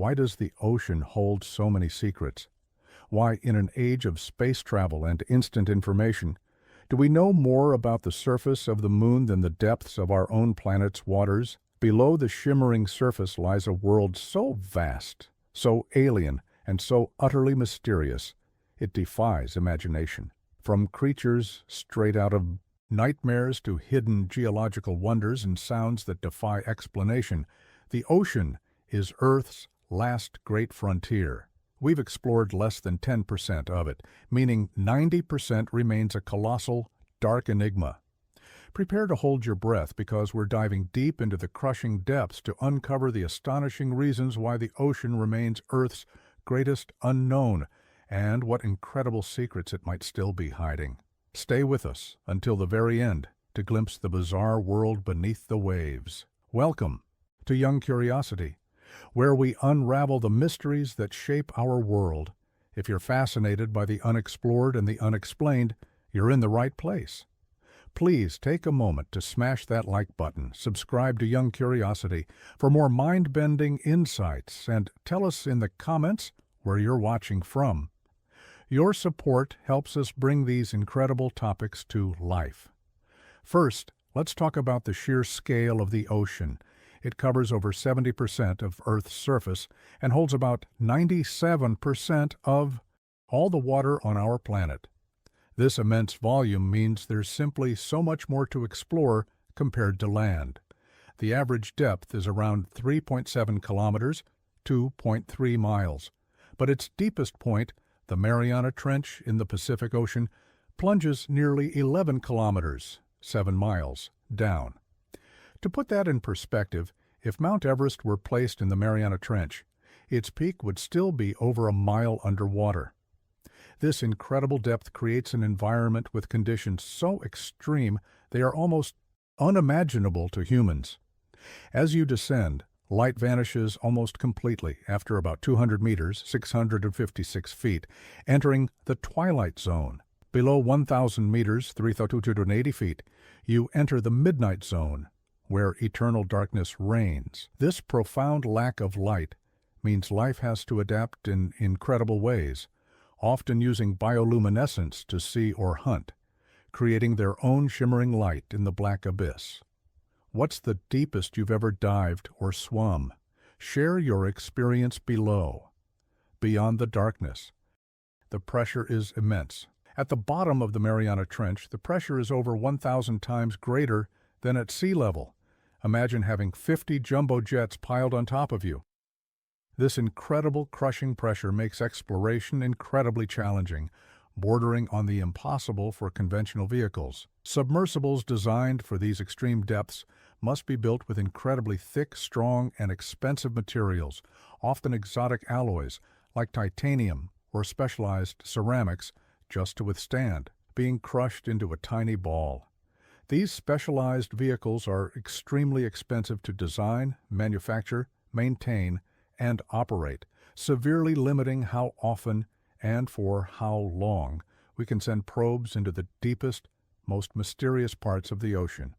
Why does the ocean hold so many secrets? Why, in an age of space travel and instant information, do we know more about the surface of the moon than the depths of our own planet's waters? Below the shimmering surface lies a world so vast, so alien, and so utterly mysterious, it defies imagination. From creatures straight out of nightmares to hidden geological wonders and sounds that defy explanation, the ocean is Earth's last great frontier. We've explored less than 10% of it, meaning 90% remains a colossal, dark enigma. Prepare to hold your breath because we're diving deep into the crushing depths to uncover the astonishing reasons why the ocean remains Earth's greatest unknown and what incredible secrets it might still be hiding. Stay with us until the very end to glimpse the bizarre world beneath the waves. Welcome to Young Curiosity, where we unravel the mysteries that shape our world. If you're fascinated by the unexplored and the unexplained, you're in the right place. Please take a moment to smash that like button, subscribe to Young Curiosity for more mind-bending insights, and tell us in the comments where you're watching from. Your support helps us bring these incredible topics to life. First, let's talk about the sheer scale of the ocean. It covers over 70% of Earth's surface and holds about 97% of all the water on our planet. This immense volume means there's simply so much more to explore compared to land. The average depth is around 3.7 kilometers, 2.3 miles. But its deepest point, the Mariana Trench in the Pacific Ocean, plunges nearly 11 kilometers, 7 miles, down. To put that in perspective, if Mount Everest were placed in the Mariana Trench, its peak would still be over a mile underwater. This incredible depth creates an environment with conditions so extreme they are almost unimaginable to humans. As you descend, light vanishes almost completely after about 200 meters, 656 feet, entering the twilight zone. Below 1,000 meters, 3,280 feet, you enter the midnight zone, where eternal darkness reigns. This profound lack of light means life has to adapt in incredible ways, often using bioluminescence to see or hunt, creating their own shimmering light in the black abyss. What's the deepest you've ever dived or swum? Share your experience below. Beyond the darkness, the pressure is immense. At the bottom of the Mariana Trench, the pressure is over 1,000 times greater than at sea level. Imagine having 50 jumbo jets piled on top of you. This incredible crushing pressure makes exploration incredibly challenging, bordering on the impossible for conventional vehicles. Submersibles designed for these extreme depths must be built with incredibly thick, strong, and expensive materials, often exotic alloys like titanium or specialized ceramics, just to withstand being crushed into a tiny ball. These specialized vehicles are extremely expensive to design, manufacture, maintain, and operate, severely limiting how often and for how long we can send probes into the deepest, most mysterious parts of the ocean.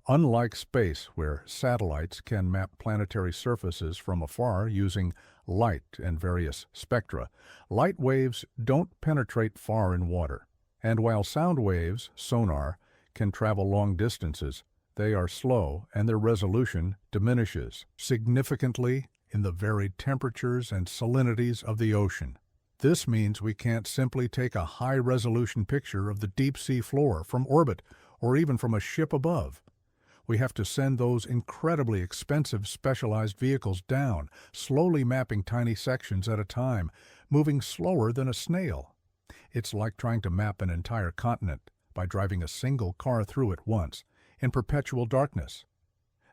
Unlike space, where satellites can map planetary surfaces from afar using light and various spectra, light waves don't penetrate far in water. And while sound waves, sonar, can travel long distances, they are slow and their resolution diminishes significantly in the varied temperatures and salinities of the ocean. This means we can't simply take a high-resolution picture of the deep-sea floor from orbit or even from a ship above. We have to send those incredibly expensive specialized vehicles down, slowly mapping tiny sections at a time, moving slower than a snail. It's like trying to map an entire continent by driving a single car through it once, in perpetual darkness.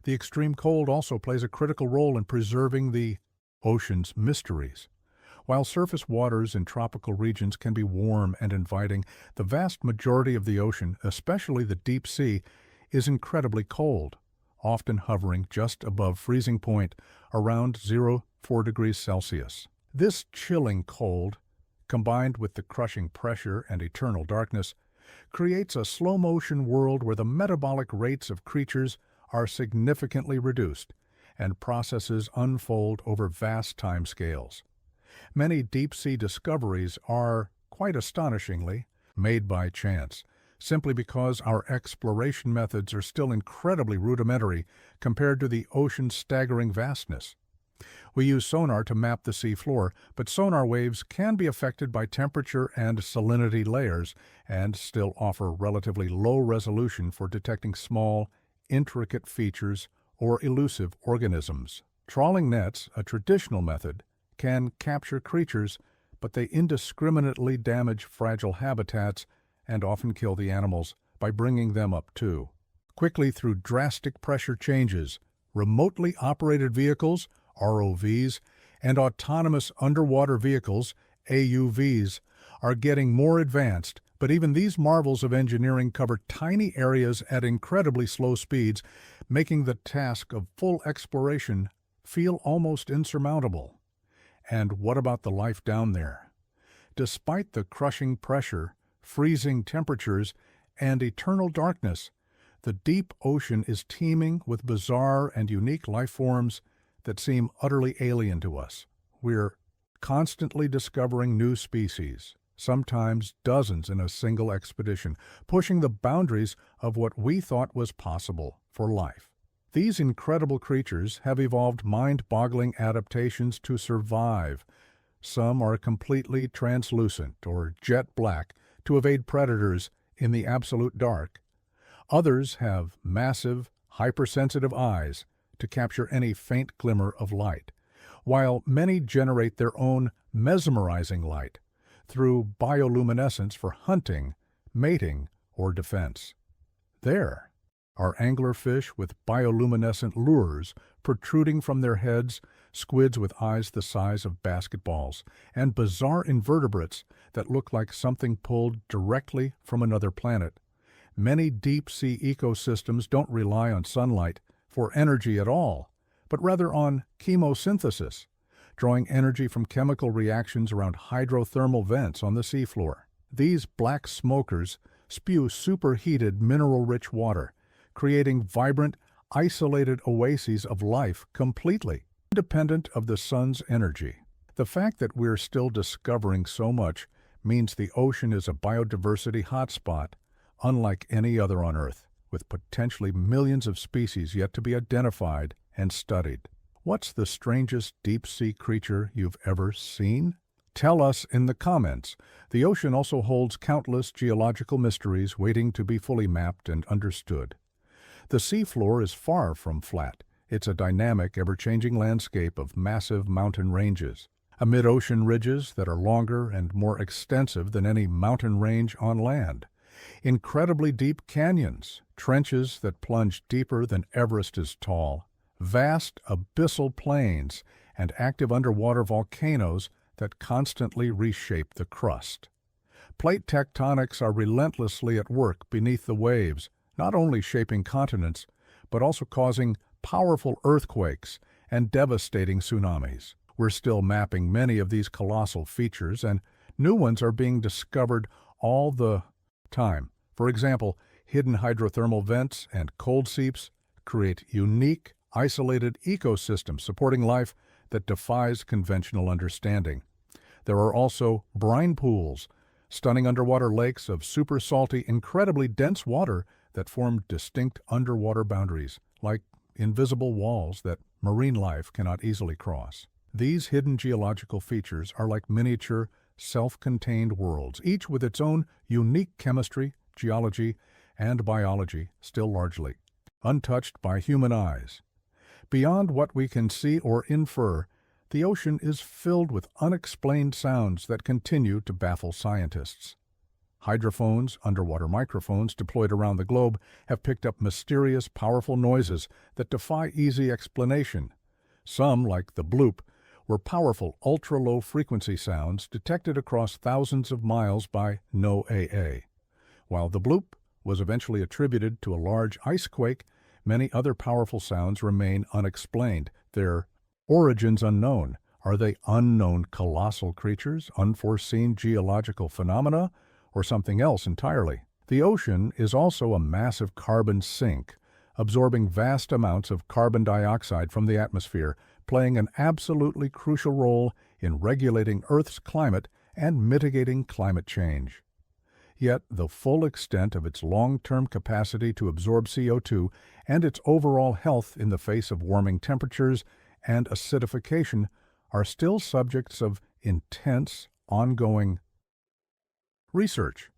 The extreme cold also plays a critical role in preserving the ocean's mysteries. While surface waters in tropical regions can be warm and inviting, the vast majority of the ocean, especially the deep sea, is incredibly cold, often hovering just above freezing point, around 0.4 degrees Celsius. This chilling cold, combined with the crushing pressure and eternal darkness, creates a slow-motion world where the metabolic rates of creatures are significantly reduced, and processes unfold over vast timescales. Many deep-sea discoveries are, quite astonishingly, made by chance, simply because our exploration methods are still incredibly rudimentary compared to the ocean's staggering vastness. We use sonar to map the sea floor, but sonar waves can be affected by temperature and salinity layers and still offer relatively low resolution for detecting small, intricate features or elusive organisms. Trawling nets, a traditional method, can capture creatures, but they indiscriminately damage fragile habitats and often kill the animals by bringing them up too. Quickly, through drastic pressure changes, remotely operated vehicles, ROVs, and autonomous underwater vehicles, AUVs, are getting more advanced, but even these marvels of engineering cover tiny areas at incredibly slow speeds, making the task of full exploration feel almost insurmountable. And what about the life down there? Despite the crushing pressure, freezing temperatures, and eternal darkness, the deep ocean is teeming with bizarre and unique life forms that seem utterly alien to us. We're constantly discovering new species, sometimes dozens in a single expedition, pushing the boundaries of what we thought was possible for life. These incredible creatures have evolved mind-boggling adaptations to survive. Some are completely translucent or jet black to evade predators in the absolute dark. Others have massive, hypersensitive eyes to capture any faint glimmer of light, while many generate their own mesmerizing light through bioluminescence for hunting, mating, or defense. There are anglerfish with bioluminescent lures protruding from their heads, squids with eyes the size of basketballs, and bizarre invertebrates that look like something pulled directly from another planet. Many deep-sea ecosystems don't rely on sunlight for energy at all, but rather on chemosynthesis, drawing energy from chemical reactions around hydrothermal vents on the seafloor. These black smokers spew superheated mineral-rich water, creating vibrant, isolated oases of life completely independent of the sun's energy. The fact that we're still discovering so much means the ocean is a biodiversity hotspot unlike any other on Earth, with potentially millions of species yet to be identified and studied. What's the strangest deep-sea creature you've ever seen? Tell us in the comments. The ocean also holds countless geological mysteries waiting to be fully mapped and understood. The seafloor is far from flat. It's a dynamic, ever-changing landscape of massive mountain ranges. Amid ocean ridges that are longer and more extensive than any mountain range on land. Incredibly deep canyons, trenches that plunge deeper than Everest is tall, vast abyssal plains, and active underwater volcanoes that constantly reshape the crust. Plate tectonics are relentlessly at work beneath the waves, not only shaping continents, but also causing powerful earthquakes and devastating tsunamis. We're still mapping many of these colossal features, and new ones are being discovered all the time. For example, hidden hydrothermal vents and cold seeps create unique, isolated ecosystems supporting life that defies conventional understanding. There are also brine pools, stunning underwater lakes of super salty, incredibly dense water that form distinct underwater boundaries, like invisible walls that marine life cannot easily cross. These hidden geological features are like miniature, self-contained worlds, each with its own unique chemistry, geology, and biology, still largely untouched by human eyes. Beyond what we can see or infer, the ocean is filled with unexplained sounds that continue to baffle scientists. Hydrophones, underwater microphones deployed around the globe, have picked up mysterious, powerful noises that defy easy explanation. Some, like the bloop, were powerful ultra-low frequency sounds detected across thousands of miles by NOAA. While the bloop was eventually attributed to a large ice quake, many other powerful sounds remain unexplained, their origins unknown. Are they unknown colossal creatures, unforeseen geological phenomena, or something else entirely? The ocean is also a massive carbon sink, absorbing vast amounts of carbon dioxide from the atmosphere, playing an absolutely crucial role in regulating Earth's climate and mitigating climate change. Yet the full extent of its long-term capacity to absorb CO2 and its overall health in the face of warming temperatures and acidification are still subjects of intense, ongoing research.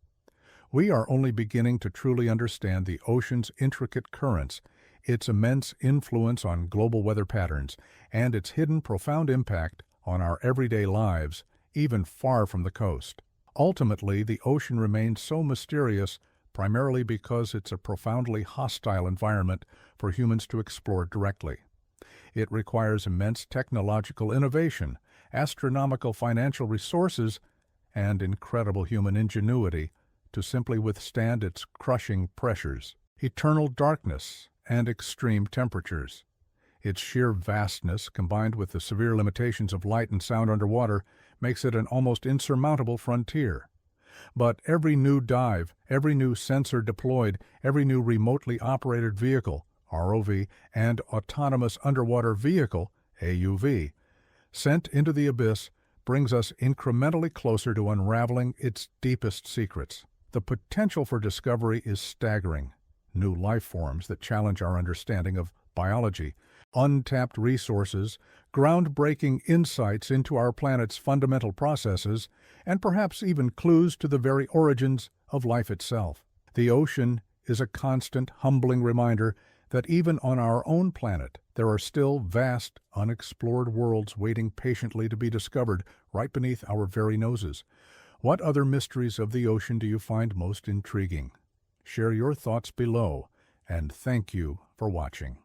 We are only beginning to truly understand the ocean's intricate currents, its immense influence on global weather patterns, and its hidden profound impact on our everyday lives, even far from the coast. Ultimately, the ocean remains so mysterious primarily because it's a profoundly hostile environment for humans to explore directly. It requires immense technological innovation, astronomical financial resources, and incredible human ingenuity to simply withstand its crushing pressures, eternal darkness, and extreme temperatures. Its sheer vastness, combined with the severe limitations of light and sound underwater, makes it an almost insurmountable frontier. But every new dive, every new sensor deployed, every new remotely operated vehicle, ROV, and autonomous underwater vehicle, AUV, sent into the abyss brings us incrementally closer to unraveling its deepest secrets. The potential for discovery is staggering. New life forms that challenge our understanding of biology, untapped resources, groundbreaking insights into our planet's fundamental processes, and perhaps even clues to the very origins of life itself. The ocean is a constant, humbling reminder that even on our own planet, there are still vast, unexplored worlds waiting patiently to be discovered right beneath our very noses. What other mysteries of the ocean do you find most intriguing? Share your thoughts below, and thank you for watching.